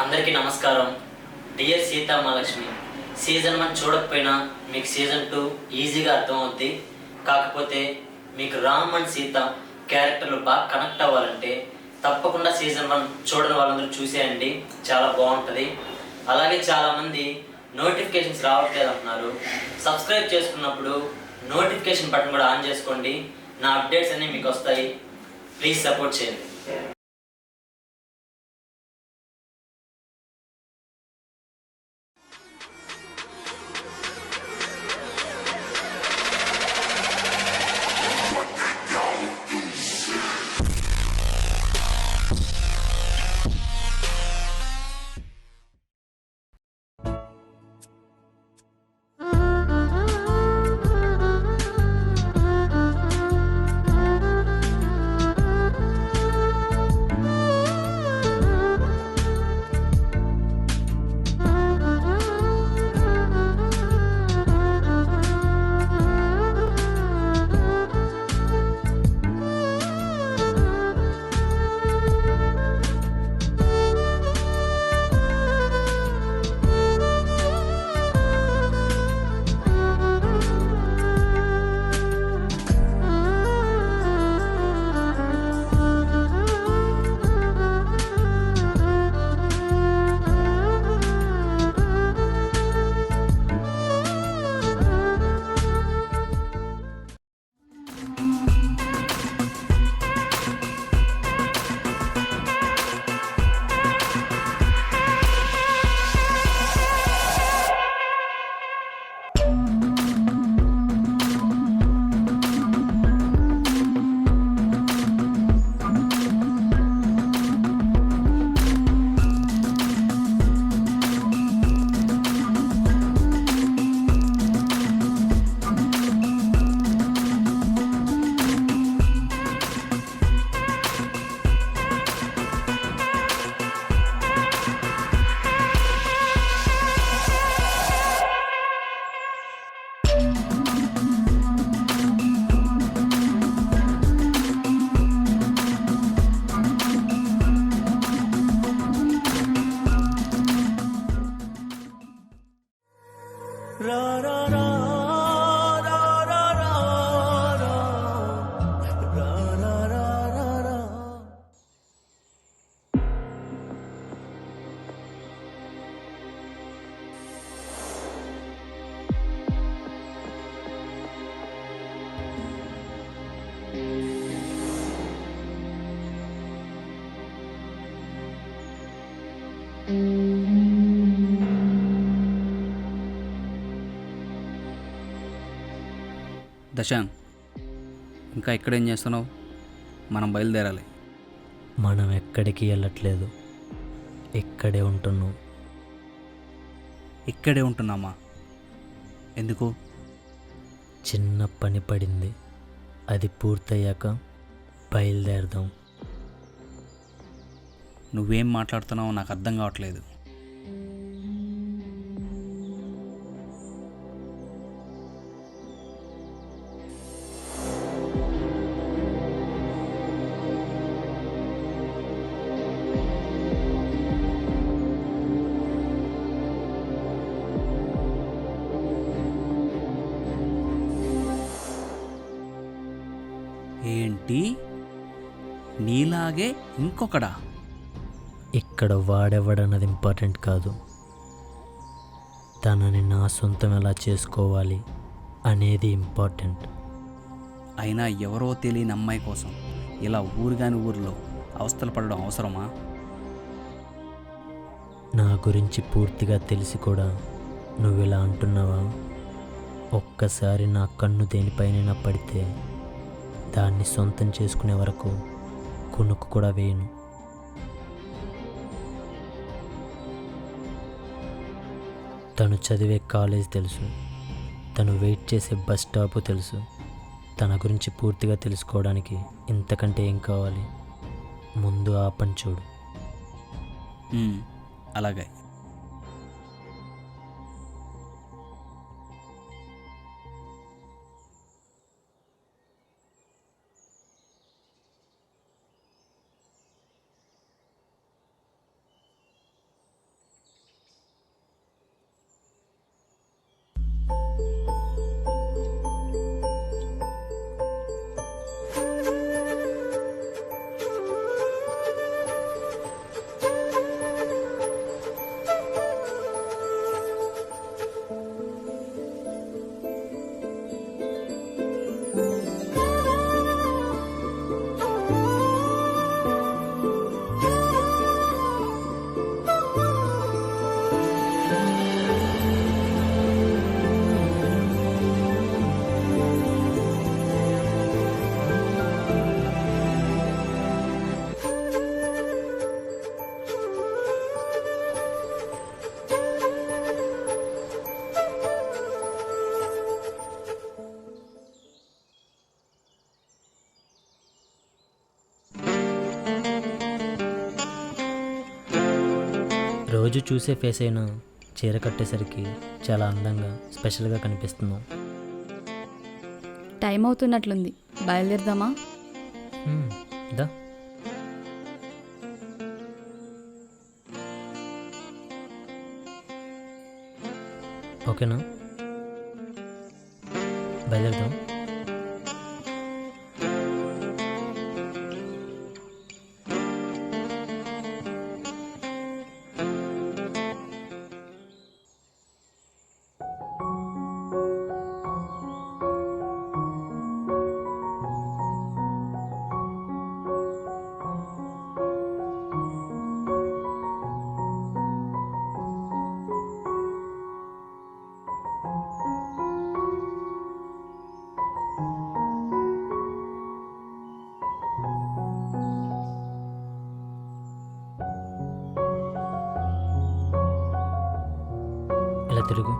అందరికీ నమస్కారం. Dear Sitamahalakshmi, season 1 చూడకపోయినా మీకు సీజన్ 2 ఈజీగా అర్థమవుద్ది. కాకపోతే మీకు రామ్ అండ్ సీత క్యారెక్టర్లు బాగా కనెక్ట్ అవ్వాలంటే తప్పకుండా సీజన్ 1 చూడని వాళ్ళందరూ చూసేయండి, చాలా బాగుంటుంది. అలాగే చాలామంది నోటిఫికేషన్స్ రావట్లేదు అంటున్నారు. సబ్స్క్రైబ్ చేసుకున్నప్పుడు నోటిఫికేషన్ బటన్ కూడా ఆన్ చేసుకోండి, నా అప్డేట్స్ అన్నీ మీకు వస్తాయి. ప్లీజ్ సపోర్ట్ చేయండి. దశాంక్, ఇంకా ఇక్కడేం చేస్తున్నావు? మనం బయలుదేరాలి. మనం ఎక్కడికి వెళ్ళట్లేదు, ఇక్కడే ఉంటున్నాం. ఇక్కడే ఉంటున్నామా? ఎందుకు? చిన్న పని పడింది, అది పూర్తయ్యాక బయలుదేరదాం. నువ్వేం మాట్లాడుతున్నావో నాకు అర్థం కావట్లేదు. ఏంటి, నీలాగే ఇంకొకడా? ఇక్కడ వాడెవడన్నది ఇంపార్టెంట్ కాదు, తనని నా సొంతం ఎలా చేసుకోవాలి అనేది ఇంపార్టెంట్. అయినా ఎవరో తెలియని అమ్మాయి కోసం ఇలా ఊరుగాని ఊరిలో అవస్థలు పడడం అవసరమా? నా గురించి పూర్తిగా తెలిసి కూడా నువ్వు ఇలా అంటున్నావా? ఒక్కసారి నా కన్ను దేనిపైనైనా పడితే దాన్ని సొంతం చేసుకునే వరకు కునుకు కూడా వేయను. తను చదివే కాలేజ్ తెలుసు, తను వెయిట్ చేసే బస్ స్టాపు తెలుసు. తన గురించి పూర్తిగా తెలుసుకోవడానికి ఇంతకంటే ఏం కావాలి? ముందు ఆ పని చూడు. అలాగే. రోజు చూసే ఫేస్ అయినా చీర కట్టేసరికి చాలా అందంగా స్పెషల్గా కనిపిస్తున్నావు. టైం అవుతున్నట్లుంది, బయలుదేరదామా? దా. ఓకేనా, బయలుదేరదాం. ఇలా తిరుగు.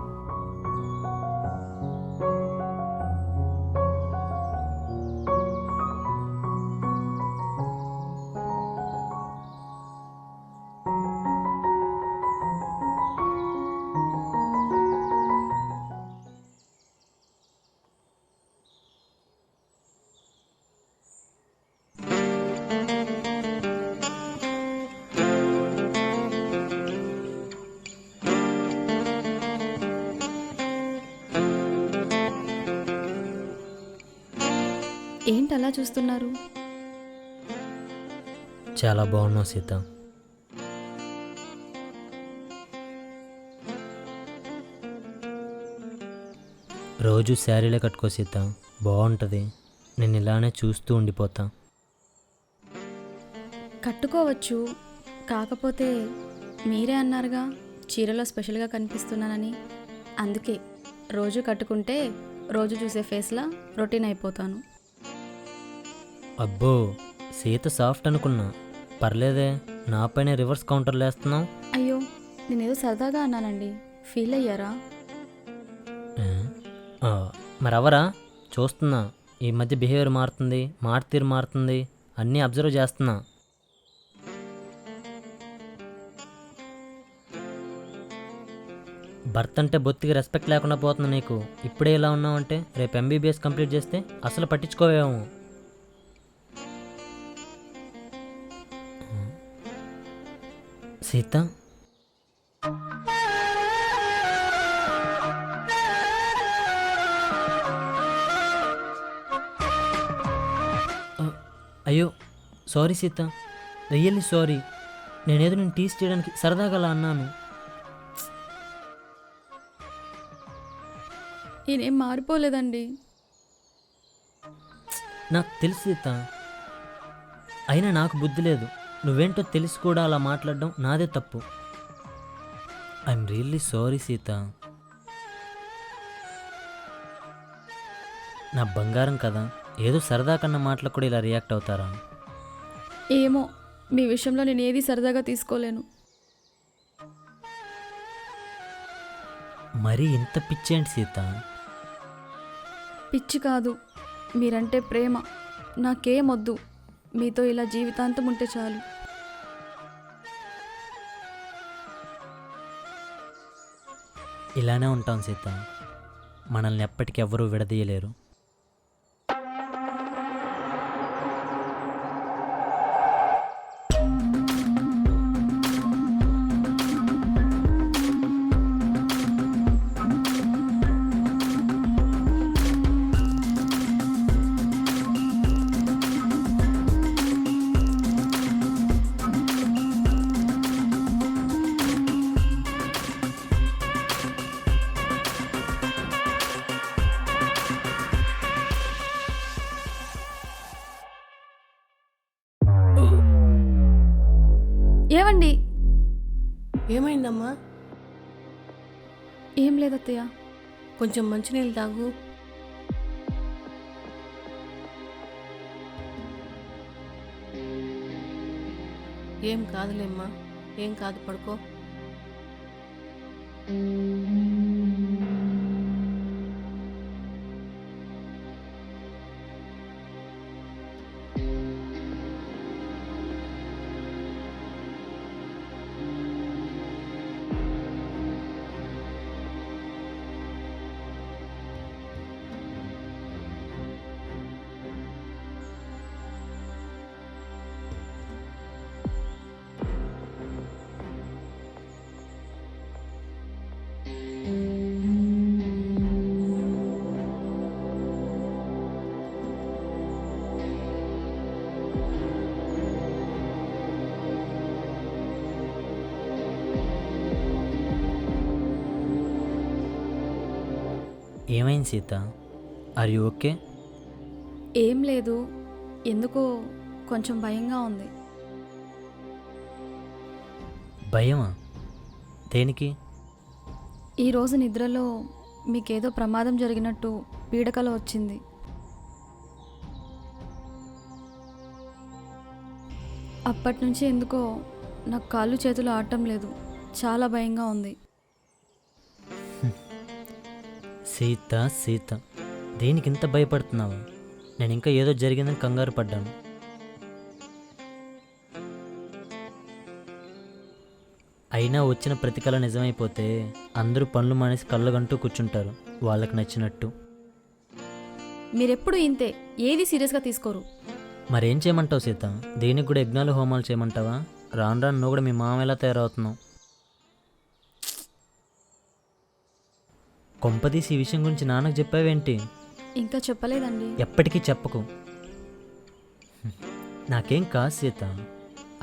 ఏంటి అలా చూస్తున్నారు? చాలా బాగున్నావు సీత. రోజు శారీలే కట్టుకో సీత, బాగుంటుంది. నేను ఇలానే చూస్తూ ఉండిపోతా. కట్టుకోవచ్చు, కాకపోతే మీరే అన్నారుగా చీరలో స్పెషల్గా కనిపిస్తున్నానని. అందుకే రోజు కట్టుకుంటే రోజు చూసే ఫేస్లా రొటీన్ అయిపోతాను. అబ్బో, సీత సాఫ్ట్ అనుకున్నా. పర్లేదే, నాపైనే రివర్స్ కౌంటర్లు వేస్తున్నావు. అయ్యో, నేనేదో సరదాగా అన్నానండి, ఫీల్ అయ్యారా? మరి అవరా చూస్తున్నా, ఈ మధ్య బిహేవియర్ మారుతుంది, మాట తీరు మారుతుంది, అన్నీ అబ్జర్వ్ చేస్తున్నా. భర్త అంటే బొత్తిగా రెస్పెక్ట్ లేకుండా పోతున్నా నీకు. ఇప్పుడే ఇలా ఉన్నావంటే రేపు ఎంబీబీఎస్ కంప్లీట్ చేస్తే అసలు పట్టించుకోవేమో. సీత, అయ్యో సారీ సీత, రియల్లీ సారీ. నేనేదో నేను టీస్ చేయడానికి సరదాగా అలా అన్నాను. నేనేం మారిపోలేదండి. నాకు తెలుసు సీత, అయినా నాకు బుద్ధి లేదు. నువ్వేంటో తెలిసి కూడా అలా మాట్లాడడం నాదే తప్పు. I'm really sorry Sita. నా బంగారం కదా, ఏదో సరదా కన్నా మాటలకు కూడా ఇలా రియాక్ట్ అవుతారా? ఏమో, మీ విషయంలో నేను ఏది సరదాగా తీసుకోలేను. మరీ ఇంత పిచ్చేంటి సీత? పిచ్చి కాదు, మీరంటే ప్రేమ. నాకేమొద్దు, మీతో ఇలా జీవితాంతం ఉంటే చాలు. ఇలానే ఉంటాం సీత, మనల్ని ఎప్పటికీ ఎవ్వరూ విడదీయలేరు. ఏమండి? ఏమైందమ్మా? ఏం లేదత్తయ్య. కొంచెం మంచినీళ్ళు తాగు. ఏం కాదులేమ్మా, ఏం కాదు, పడుకో. ఏమైంది సీత? Are you okay? ఏం లేదు, ఎందుకో కొంచెం భయంగా ఉంది. భయమా? దేనికి? ఈరోజు నిద్రలో మీకేదో ప్రమాదం జరిగినట్టు పీడకల వచ్చింది. అప్పటి నుంచి ఎందుకో నాకు కాళ్ళు చేతులు ఆడటం లేదు, చాలా భయంగా ఉంది. సీత సీత, దేనికి ఇంత భయపడుతున్నావు? నేను ఇంకా ఏదో జరిగిందని కంగారు పడ్డాను. అయినా వచ్చిన ప్రతి కళ నిజమైపోతే అందరూ పనులు మానేసి కళ్ళగంటూ కూర్చుంటారు వాళ్ళకి నచ్చినట్టు. మీరెప్పుడు ఇంతే, ఏది సీరియస్గా తీసుకోరు. మరేం చేయమంటావు సీత? దీనికి కూడా యజ్ఞాలు హోమాలు చేయమంటావా? రాను రాను నువ్వు కూడా మీ మామ ఎలా తయారవుతున్నావు? కొంపదీసి ఈ విషయం గురించి నాన్నకు చెప్పావేంటి? ఇంకా చెప్పలేదండి. ఎప్పటికీ చెప్పకు. నాకేం కాదు సీత.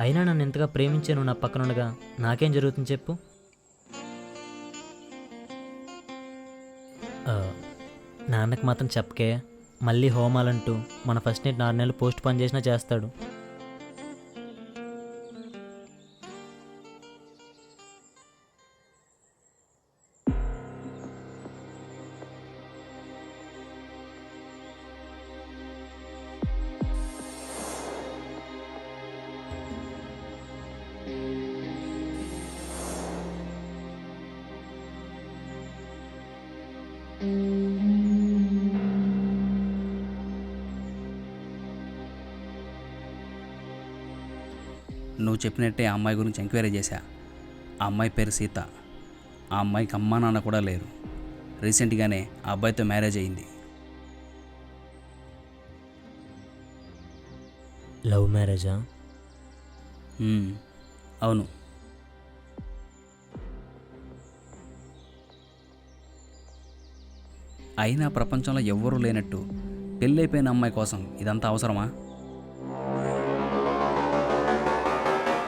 అయినా నన్ను ఎంతగా ప్రేమించే నువ్వు నా పక్కనుండగా నాకేం జరుగుతుంది చెప్పు? నాన్నకు మాత్రం చెప్పకే. మళ్ళీ హోమాలంటూ మన ఫస్ట్ నైట్ 4 నెలలు పోస్ట్ పోన్ చేసినా చేస్తాడు. నువ్వు చెప్పినట్టే ఆ అమ్మాయి గురించి ఎంక్వైరీ చేశా. ఆ అమ్మాయి పేరు సీత. ఆ అమ్మాయికి అమ్మా నాన్న కూడా లేరు. రీసెంట్గానే ఆ అబ్బాయితో మ్యారేజ్ అయింది. లవ్ మ్యారేజా? అవును. అయినా ప్రపంచంలో ఎవ్వరూ లేనట్టు పెళ్ళైపోయిన అమ్మాయి కోసం ఇదంతా అవసరమా?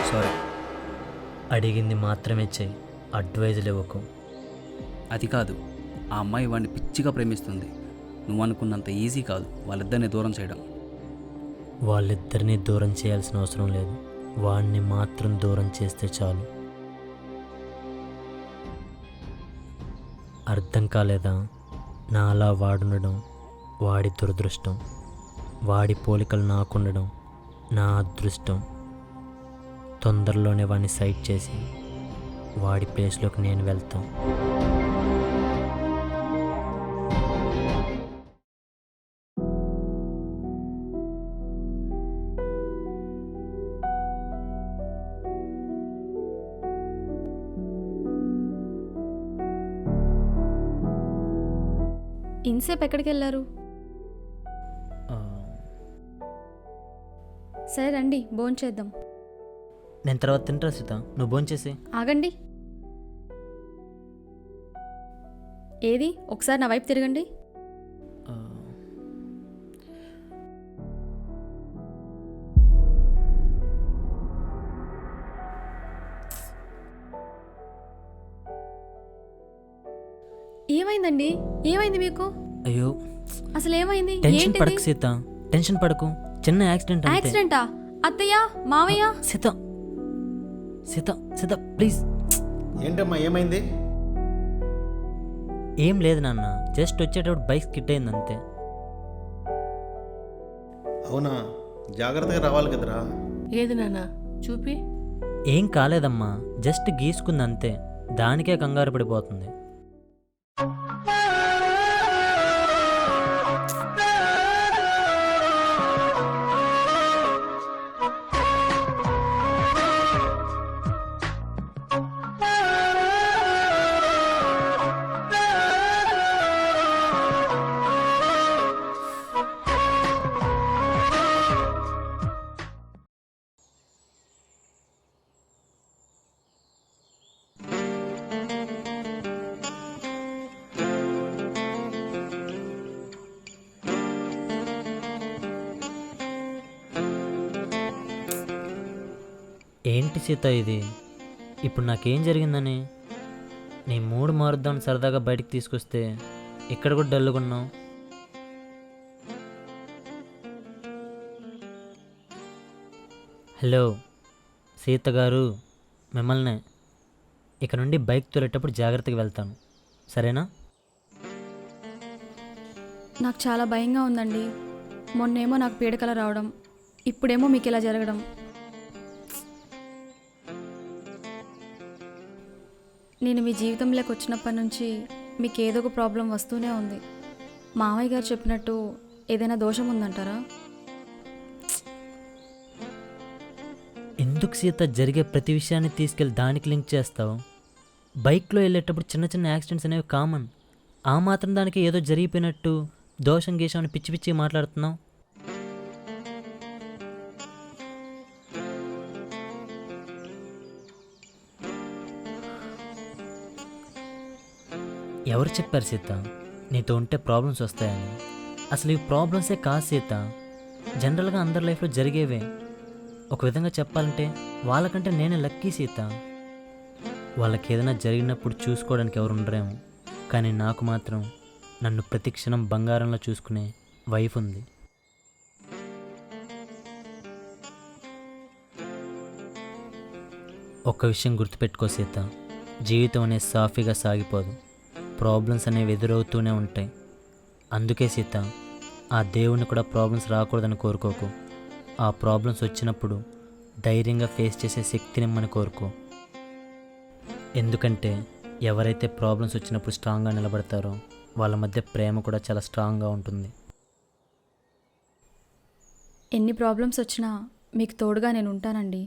సారీ. అడిగింది మాత్రమే చెయ్యి, అడ్వైజులు ఇవ్వకు. అది కాదు, ఆ అమ్మాయి వాడిని పిచ్చిగా ప్రేమిస్తుంది. నువ్వు అనుకున్నంత ఈజీ కాదు వాళ్ళిద్దరిని దూరం చేయడం. వాళ్ళిద్దరినీ దూరం చేయాల్సిన అవసరం లేదు, వాడిని మాత్రం దూరం చేస్తే చాలు. అర్థం కాలేదా? నాలా వాడుండడం వాడి దురదృష్టం, వాడి పోలికలు నాకుండడం నా అదృష్టం. తొందరలోనే వాడిని సైడ్ చేసి వాడి ప్లేస్లోకి నేను వెళ్తాం. ఇన్సేపు ఎక్కడికి వెళ్ళారు? సరే రండి, భోంచేద్దాం. నేను తర్వాత తింటా సీత, నువ్వు భోంచేసి. ఆగండి. ఏది ఒకసారి నా వైపు తిరగండి. ఏమైందండి? ఏమైంది మీకు? అయ్యో, అసలు ఏమైంది? టెన్షన్ పడకు సీత, టెన్షన్ పడకు. చిన్న యాక్సిడెంట్. యాక్సిడెంటా? అత్తయ్య, మావయ్య? సీత సీత సీత ప్లీజ్. ఏంటమ్మా ఏమైంది? ఏం లేదు నాన్న, జస్ట్ వచ్చేటప్పుడు బైక్ స్కిడ్ అయింది అంతే. అవునా? జాగ్రత్తగా రావాలి కదరా. ఏది నాన్న చూపి. ఏం కాలేదమ్మా, జస్ట్ గీసుకుంది అంతే, దానికే కంగారు పడిపోతుంది. ఏంటి సీత ఇది? ఇప్పుడు నాకేం జరిగిందని? నీ మూడు మారుద్దామని సరదాగా బయటికి తీసుకొస్తే ఇక్కడ కూడా డల్గా ఉన్నావు. హలో సీత గారు, మిమ్మల్నే. ఇక నుండి బైక్ తోలేటప్పుడు జాగ్రత్తగా వెళ్తాను, సరేనా? నాకు చాలా భయంగా ఉందండి. మొన్నేమో నాకు పీడకల రావడం, ఇప్పుడేమో మీకు ఇలా జరగడం. నేను మీ జీవితంలోకి వచ్చినప్పటి నుంచి మీకు ఏదో ఒక ప్రాబ్లం వస్తూనే ఉంది. మామయ్య గారు చెప్పినట్టు ఏదైనా దోషం ఉందంటారా? ఎందుకు సీత జరిగే ప్రతి విషయాన్ని తీసుకెళ్ళి దానికి లింక్ చేస్తావు? బైక్లో వెళ్ళేటప్పుడు చిన్న చిన్న యాక్సిడెంట్స్ అనేవి కామన్. ఆ మాత్రం దానికి ఏదో జరిగిపోయినట్టు దోషం గీషం అని పిచ్చి పిచ్చి మాట్లాడుతున్నావు. ఎవరు చెప్పారు సీత నీతో ఉంటే ప్రాబ్లమ్స్ వస్తాయని? అసలు ఈ ప్రాబ్లమ్సే కాదు సీత, జనరల్గా అందరి లైఫ్లో జరిగేవే. ఒక విధంగా చెప్పాలంటే వాళ్ళకంటే నేనే లక్కీ సీత. వాళ్ళకి ఏదైనా జరిగినప్పుడు చూసుకోవడానికి ఎవరు ఉండరేమో, కానీ నాకు మాత్రం నన్ను ప్రతి క్షణం బంగారంలో చూసుకునే వైఫ్ ఉంది. ఒక్క విషయం గుర్తుపెట్టుకో సీత, జీవితం అనేది సాఫీగా సాగిపోదు. ప్రాబ్లమ్స్ అనేవి ఎదురవుతూనే ఉంటాయి. అందుకే సీత, ఆ దేవుని కూడా ప్రాబ్లమ్స్ రాకూడదని కోరుకోకు. ఆ ప్రాబ్లమ్స్ వచ్చినప్పుడు ధైర్యంగా ఫేస్ చేసే శక్తినిమ్మని కోరుకో. ఎందుకంటే ఎవరైతే ప్రాబ్లమ్స్ వచ్చినప్పుడు స్ట్రాంగ్గా నిలబడతారో వాళ్ళ మధ్య ప్రేమ కూడా చాలా స్ట్రాంగ్గా ఉంటుంది. ఎన్ని ప్రాబ్లమ్స్ వచ్చినా మీకు తోడుగా నేను ఉంటానండి.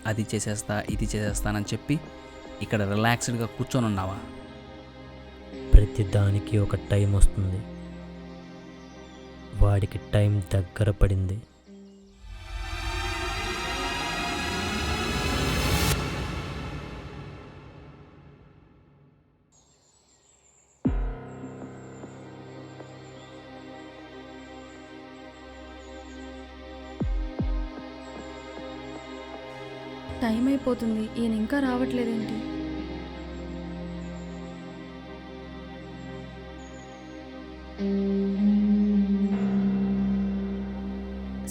అది చేసేస్తా ఇది చేసేస్తానని చెప్పి ఇక్కడ రిలాక్స్డ్గా కూర్చొని ఉన్నావా? ప్రతి దానికి ఒక టైం వస్తుంది. వాడికి టైం దగ్గర పడింది. టైం అయిపోతుంది, ఈయన ఇంకా రావట్లేదేంటి?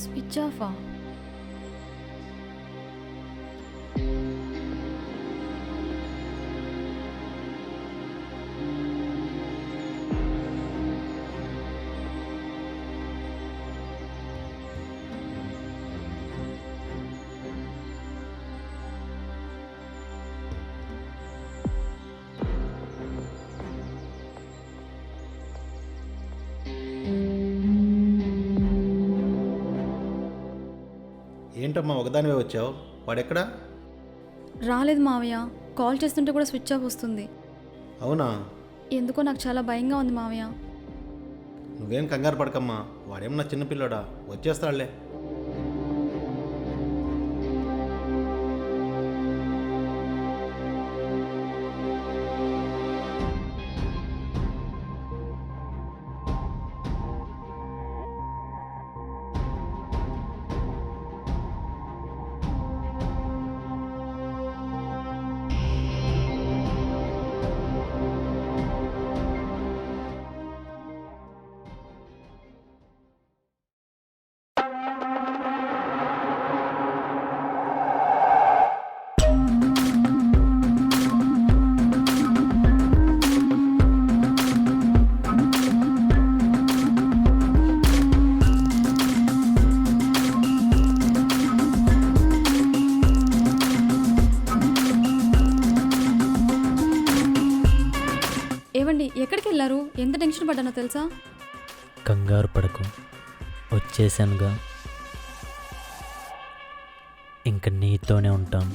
స్విచ్ ఆఫా? ఏంటమ్మా ఒకదానివే వచ్చావు? వాడెక్కడా? రాలేదు మావయ్య. కాల్ చేస్తుంటే కూడా స్విచ్ ఆఫ్ వస్తుంది. అవునా? ఎందుకో నాకు చాలా భయంగా ఉంది మావయ్య. నువ్వేం కంగారు పడకమ్మా, వాడేమన్నా చిన్నపిల్లోడా, వచ్చేస్తాడులే. ఏవండి, ఎక్కడికి వెళ్ళారు? ఎంత టెన్షన్ పడ్డానో తెలుసా? కంగారు పడకు, వచ్చేసానుగా. ఇంక నీతోనే ఉంటాను.